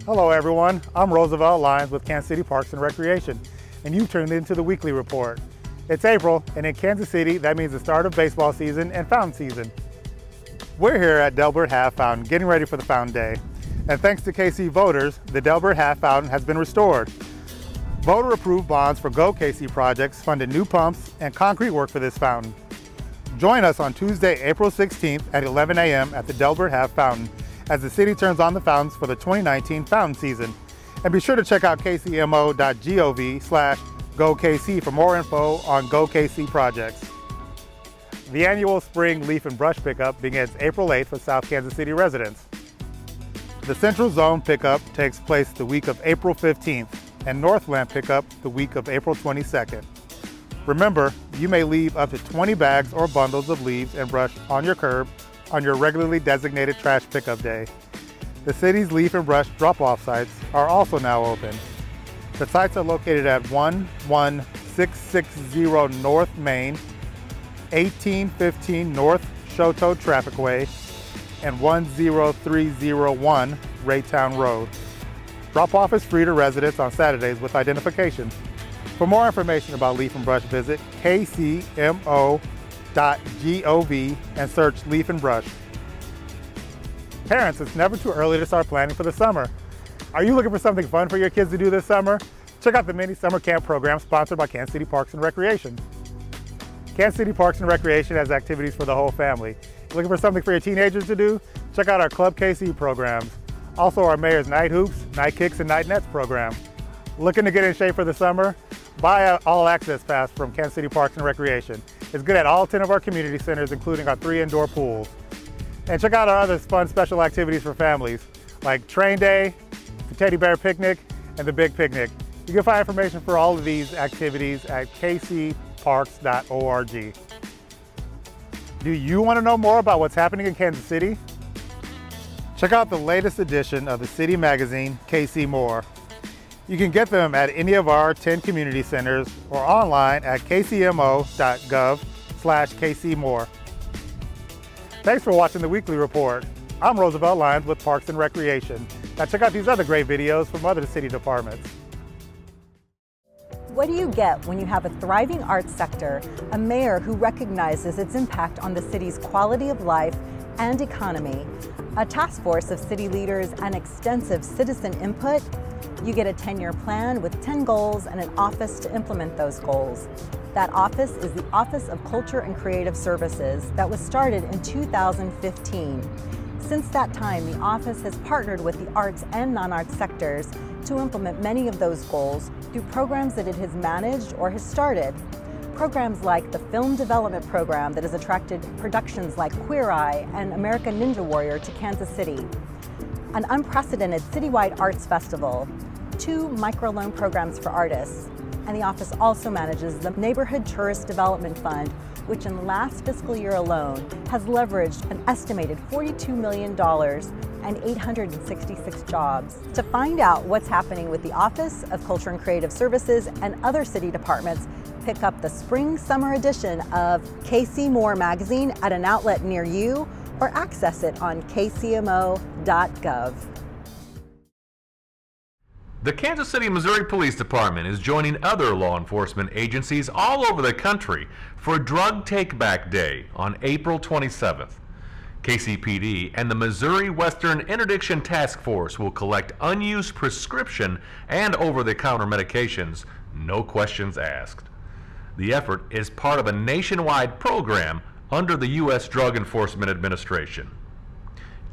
Hello everyone, I'm Roosevelt Lyons with Kansas City Parks and Recreation, and you've tuned into the Weekly Report. It's April, and in Kansas City, that means the start of baseball season and fountain season. We're here at Delbert Half Fountain, getting ready for the Fountain Day. And thanks to KC voters, the Delbert Half Fountain has been restored. Voter-approved bonds for Go KC projects funded new pumps and concrete work for this fountain. Join us on Tuesday, April 16th at 11 a.m. at the Delbert Half Fountain as the city turns on the fountains for the 2019 fountain season. And be sure to check out kcmo.gov/GoKC for more info on Go KC projects. The annual spring leaf and brush pickup begins April 8th for South Kansas City residents. The Central Zone pickup takes place the week of April 15th and Northland pickup the week of April 22nd. Remember, you may leave up to 20 bags or bundles of leaves and brush on your curb on your regularly designated trash pickup day. The city's leaf and brush drop-off sites are also now open. The sites are located at 11660 North Main, 1815 North Shoto Trafficway, and 10301 Raytown Road. Drop-off is free to residents on Saturdays with identification. For more information about leaf and brush, visit kcmo.gov and search leaf and brush. Parents, it's never too early to start planning for the summer. Are you looking for something fun for your kids to do this summer? Check out the mini summer camp program sponsored by Kansas City Parks and Recreation. Kansas City Parks and Recreation has activities for the whole family. Looking for something for your teenagers to do? Check out our Club KC programs. Also our Mayor's Night Hoops, Night Kicks, and Night Nets program. Looking to get in shape for the summer? Buy an all-access pass from Kansas City Parks and Recreation. It's good at all 10 of our community centers, including our 3 indoor pools. And check out our other fun special activities for families, like Train Day, the Teddy Bear Picnic, and the Big Picnic. You can find information for all of these activities at kcparks.org. Do you want to know more about what's happening in Kansas City? Check out the latest edition of the city magazine, KC More. You can get them at any of our 10 community centers or online at kcmo.gov/KCMore. Thanks for watching the Weekly Report. I'm Roosevelt Lyons with Parks and Recreation. Now check out these other great videos from other city departments. What do you get when you have a thriving arts sector, a mayor who recognizes its impact on the city's quality of life and economy, a task force of city leaders, and extensive citizen input? You get a 10-year plan with 10 goals and an office to implement those goals. That office is the Office of Culture and Creative Services that was started in 2015. Since that time, the office has partnered with the arts and non-arts sectors to implement many of those goals through programs that it has managed or has started. Programs like the Film Development Program that has attracted productions like Queer Eye and American Ninja Warrior to Kansas City, an unprecedented citywide arts festival, 2 microloan programs for artists, and the office also manages the Neighborhood Tourist Development Fund, which in last fiscal year alone has leveraged an estimated $42 million and 866 jobs. To find out what's happening with the Office of Culture and Creative Services and other city departments, pick up the spring-summer edition of KC More magazine at an outlet near you or access it on kcmo.gov. The Kansas City, Missouri Police Department is joining other law enforcement agencies all over the country for Drug Take-Back Day on April 27th. KCPD and the Missouri Western Interdiction Task Force will collect unused prescription and over-the-counter medications, no questions asked. The effort is part of a nationwide program under the U.S. Drug Enforcement Administration.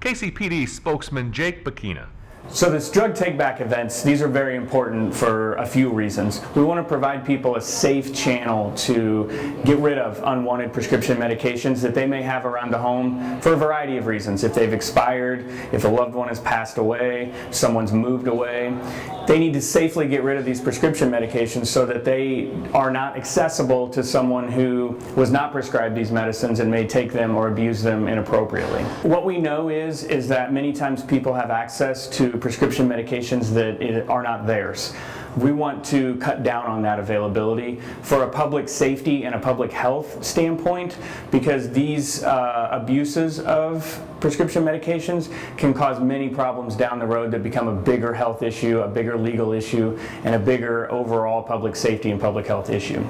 KCPD spokesman Jake Bakina. So this drug take-back events, these are very important for a few reasons. We want to provide people a safe channel to get rid of unwanted prescription medications that they may have around the home for a variety of reasons. If they've expired, if a loved one has passed away, someone's moved away, they need to safely get rid of these prescription medications so that they are not accessible to someone who was not prescribed these medicines and may take them or abuse them inappropriately. What we know is that many times people have access to prescription medications that are not theirs. We want to cut down on that availability for a public safety and a public health standpoint, because these abuses of prescription medications can cause many problems down the road that become a bigger health issue, a bigger legal issue, and a bigger overall public safety and public health issue.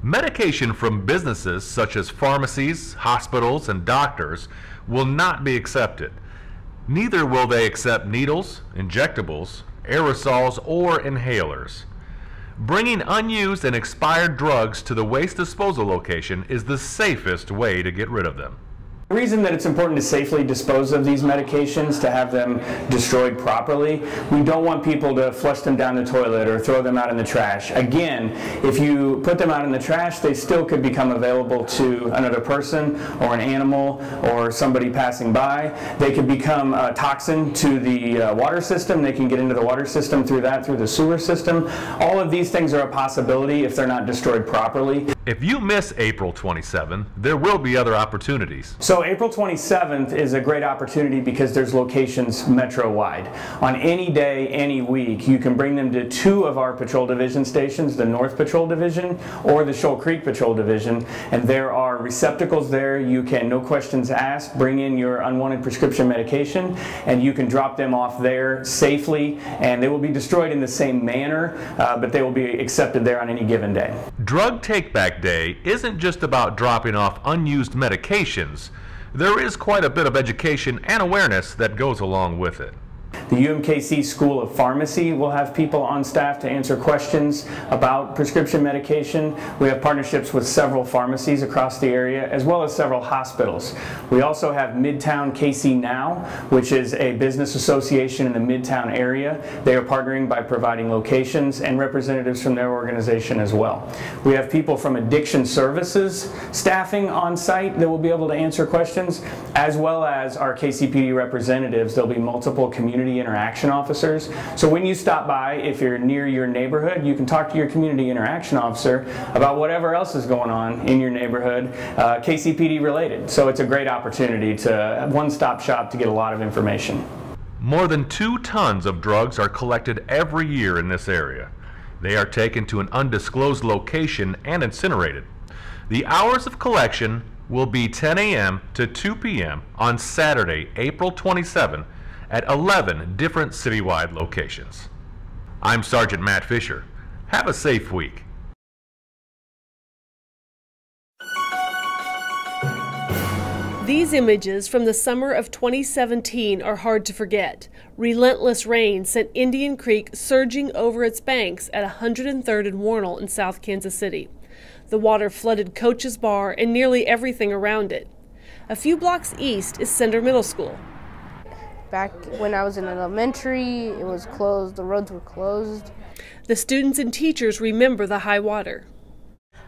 Medication from businesses such as pharmacies, hospitals, and doctors will not be accepted. Neither will they accept needles, injectables, aerosols, or inhalers. Bringing unused and expired drugs to the waste disposal location is the safest way to get rid of them. The reason that it's important to safely dispose of these medications, to have them destroyed properly, we don't want people to flush them down the toilet or throw them out in the trash. Again, if you put them out in the trash, they still could become available to another person or an animal or somebody passing by. They could become a toxin to the water system. They can get into the water system through the sewer system. All of these things are a possibility if they're not destroyed properly. If you miss April 27, there will be other opportunities. So April 27th is a great opportunity because there's locations metro-wide. On any day, any week, you can bring them to 2 of our patrol division stations, the North Patrol Division or the Shoal Creek Patrol Division, and there are receptacles there. You can, no questions asked, bring in your unwanted prescription medication, and you can drop them off there safely, and they will be destroyed in the same manner, but they will be accepted there on any given day. Drug Take-Back Day isn't just about dropping off unused medications. There is quite a bit of education and awareness that goes along with it. The UMKC School of Pharmacy will have people on staff to answer questions about prescription medication. We have partnerships with several pharmacies across the area, as well as several hospitals. We also have Midtown KC Now, which is a business association in the Midtown area. They are partnering by providing locations and representatives from their organization as well. We have people from addiction services staffing on site that will be able to answer questions, as well as our KCPD representatives. There'll be multiple community interaction officers. So when you stop by, if you're near your neighborhood, you can talk to your community interaction officer about whatever else is going on in your neighborhood, KCPD related. So it's a great opportunity to one-stop shop to get a lot of information. More than 2 tons of drugs are collected every year in this area. They are taken to an undisclosed location and incinerated. The hours of collection will be 10 a.m. to 2 p.m. on Saturday, April 27 at 11 different citywide locations. I'm Sergeant Matt Fisher. Have a safe week. These images from the summer of 2017 are hard to forget. Relentless rain sent Indian Creek surging over its banks at 103rd and Warnell in South Kansas City. The water flooded Coach's Bar and nearly everything around it. A few blocks east is Center Middle School. Back when I was in elementary, it was closed, the roads were closed. The students and teachers remember the high water.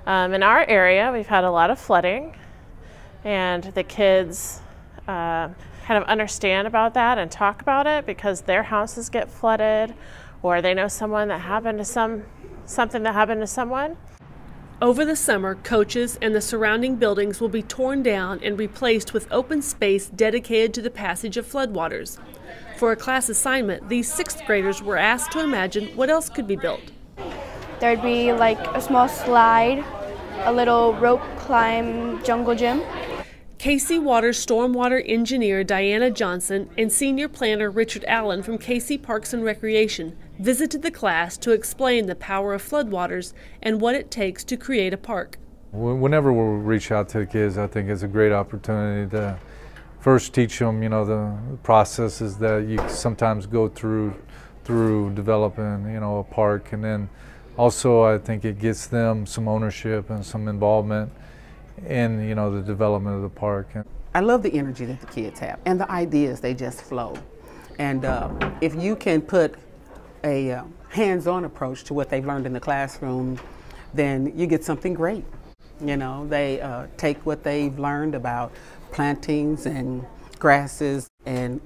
In our area, we've had a lot of flooding, and the kids kind of understand about that and talk about it because their houses get flooded, or they know someone that happened to something that happened to someone. Over the summer, Coaches and the surrounding buildings will be torn down and replaced with open space dedicated to the passage of floodwaters. For a class assignment, these 6th graders were asked to imagine what else could be built. There'd be like a small slide, a little rope climb jungle gym. KC Water's stormwater engineer Diana Johnson and senior planner Richard Allen from KC Parks and Recreation visited the class to explain the power of floodwaters and what it takes to create a park. Whenever we reach out to the kids, I think it's a great opportunity to first teach them, the processes that you sometimes go through developing, a park, and then also I think it gets them some ownership and some involvement in, the development of the park. I love the energy that the kids have and the ideas, they just flow. And if you can put a hands-on approach to what they've learned in the classroom, then you get something great. They take what they've learned about plantings and grasses and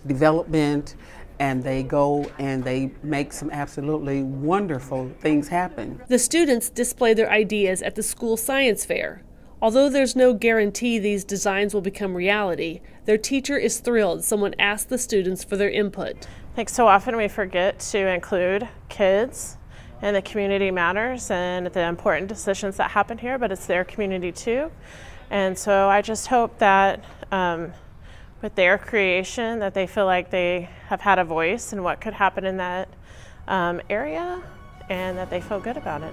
development, and they go and they make some absolutely wonderful things happen. The students display their ideas at the school science fair. Although there's no guarantee these designs will become reality, their teacher is thrilled someone asked the students for their input. I think so often we forget to include kids and the community matters and the important decisions that happen here, but it's their community too. And so I just hope that with their creation that they feel like they have had a voice in what could happen in that area and that they feel good about it.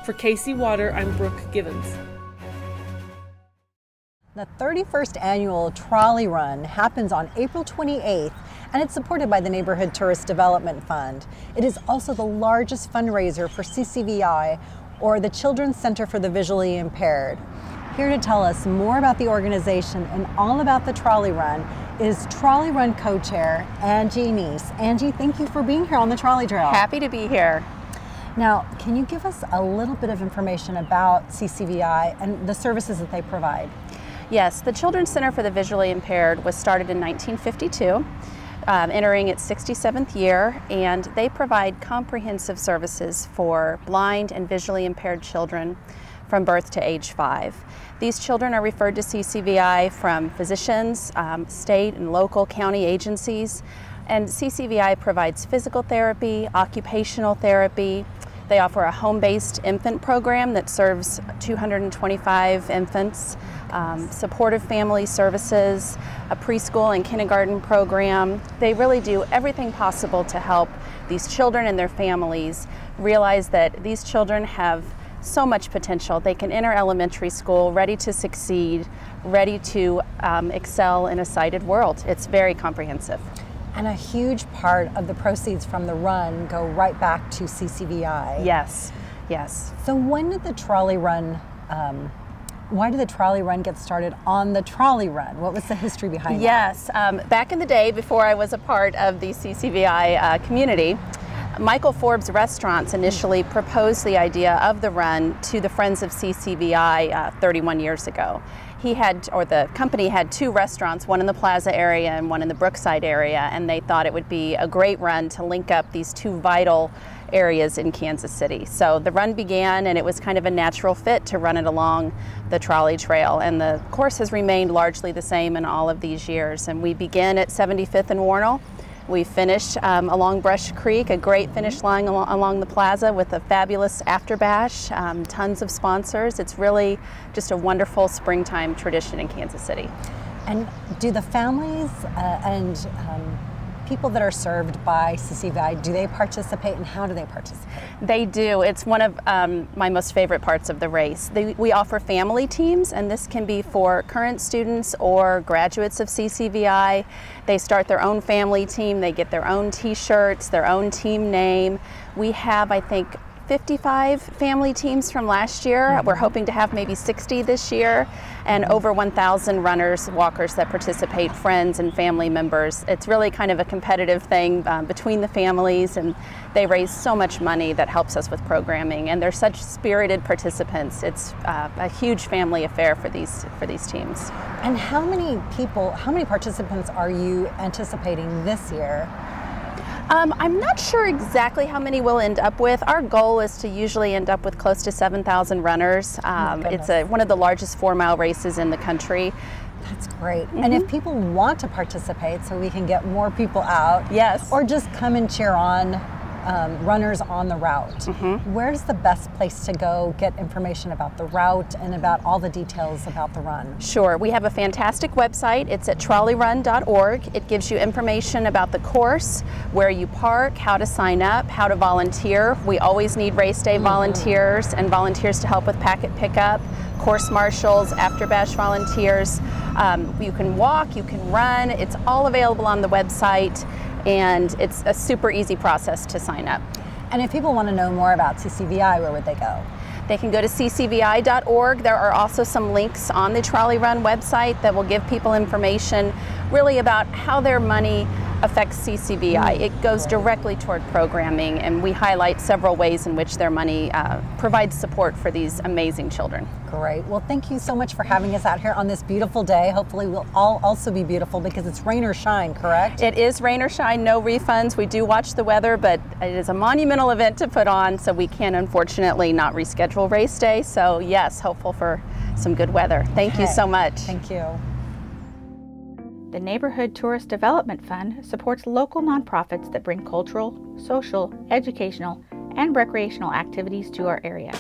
For KC Water, I'm Brooke Givens. The 31st annual Trolley Run happens on April 28th, and it's supported by the Neighborhood Tourist Development Fund. It is also the largest fundraiser for CCVI, or the Children's Center for the Visually Impaired. Here to tell us more about the organization and all about the Trolley Run is Trolley Run co-chair Angie Neese. Angie, thank you for being here on the Trolley Trail. Happy to be here. Now, can you give us a little bit of information about CCVI and the services that they provide? Yes, the Children's Center for the Visually Impaired was started in 1952, entering its 67th year, and they provide comprehensive services for blind and visually impaired children from birth to age 5. These children are referred to CCVI from physicians, state and local county agencies, and CCVI provides physical therapy, occupational therapy. They offer a home-based infant program that serves 225 infants, supportive family services, a preschool and kindergarten program. They really do everything possible to help these children and their families realize that these children have so much potential. They can enter elementary school ready to succeed, ready to excel in a sighted world. It's very comprehensive. And a huge part of the proceeds from the run go right back to CCVI. Yes, yes. So when did the Trolley Run, why did the Trolley Run get started on the Trolley Run? What was the history behind that? Yes, back in the day before I was a part of the CCVI community, Michael Forbes Restaurants initially proposed the idea of the run to the Friends of CCVI 31 years ago. He had, or the company had, 2 restaurants, one in the Plaza area and one in the Brookside area, and they thought it would be a great run to link up these 2 vital areas in Kansas City. So the run began, and it was kind of a natural fit to run it along the trolley trail, and the course has remained largely the same in all of these years. And we begin at 75th and Warnell. We finish along Brush Creek, a great finish line along the plaza with a fabulous after bash, tons of sponsors. It's really just a wonderful springtime tradition in Kansas City. And do the families and people that are served by CCVI, do they participate, and how do they participate? They do. It's one of my most favorite parts of the race. We offer family teams, and this can be for current students or graduates of CCVI. They start their own family team, they get their own t-shirts, their own team name. We have, I think, 55 family teams from last year. Mm-hmm. We're hoping to have maybe 60 this year, and over 1,000 runners, walkers that participate, friends and family members. It's really kind of a competitive thing between the families, and they raise so much money that helps us with programming, and they're such spirited participants. It's a huge family affair for these teams. And how many participants are you anticipating this year? I'm not sure exactly how many we'll end up with. Our goal is to usually end up with close to 7,000 runners. It's one of the largest 4-mile races in the country. That's great. Mm-hmm. And if people want to participate so we can get more people out, yes, or just come and cheer on runners on the route, mm-hmm, where's the best place to go get information about the route and about all the details about the run? Sure. We have a fantastic website. It's at trolleyrun.org. It gives you information about the course, where you park, how to sign up, how to volunteer. We always need race day volunteers and volunteers to help with packet pickup, course marshals, after bash volunteers. You can walk, you can run. It's all available on the website, and it's a super easy process to sign up. And if people want to know more about CCVI, where would they go? They can go to ccvi.org. There are also some links on the Trolley Run website that will give people information really about how their money affects CCVI. It goes directly toward programming, and we highlight several ways in which their money provides support for these amazing children. Great. Well, thank you so much for having us out here on this beautiful day. Hopefully we'll all also be beautiful, because it's rain or shine, correct? It is rain or shine, no refunds. We do watch the weather, but it is a monumental event to put on, so we can unfortunately not reschedule race day. So yes, hopeful for some good weather. Thank you so much. Thank you. The Neighborhood Tourist Development Fund supports local nonprofits that bring cultural, social, educational, and recreational activities to our area.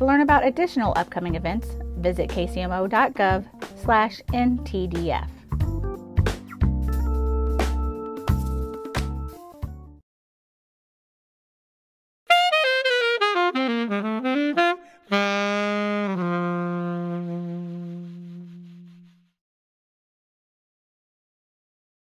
To learn about additional upcoming events, visit kcmo.gov/ntdf.